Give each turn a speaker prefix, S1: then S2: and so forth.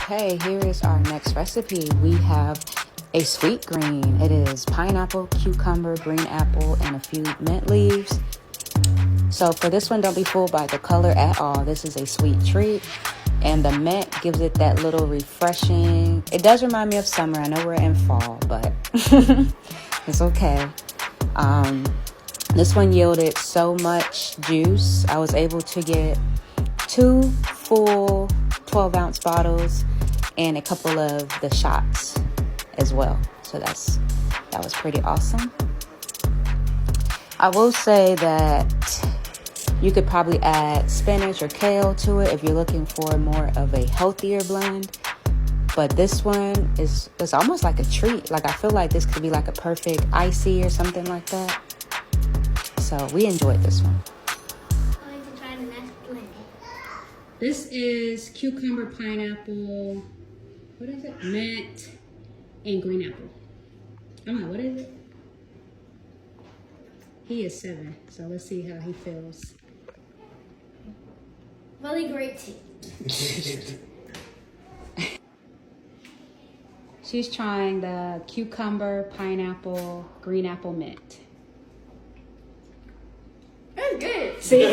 S1: Okay, here is our next recipe. We have a sweet green. It is pineapple, cucumber, green apple, and a few mint leaves. So for this one, don't be fooled by the color at all. This is a sweet treat. And the mint gives it that little refreshing. It does remind me of summer. I know we're in fall, but it's okay. This one yielded so much juice. I was able to get 2 full 12-ounce bottles and a couple of the shots as well. So that was pretty awesome. I will say that you could probably add spinach or kale to it if you're looking for more of a healthier blend. But this one is almost like a treat. Like I feel like this could be like a perfect icy or something like that. So we enjoyed this one.
S2: I like to try the next blend.
S3: This is cucumber, pineapple, what is it? Mint and green apple. I'm like, what is it? He is 7, so let's see how he feels.
S2: Really great tea.
S3: She's trying the cucumber, pineapple, green apple, mint.
S2: That's good.
S3: See?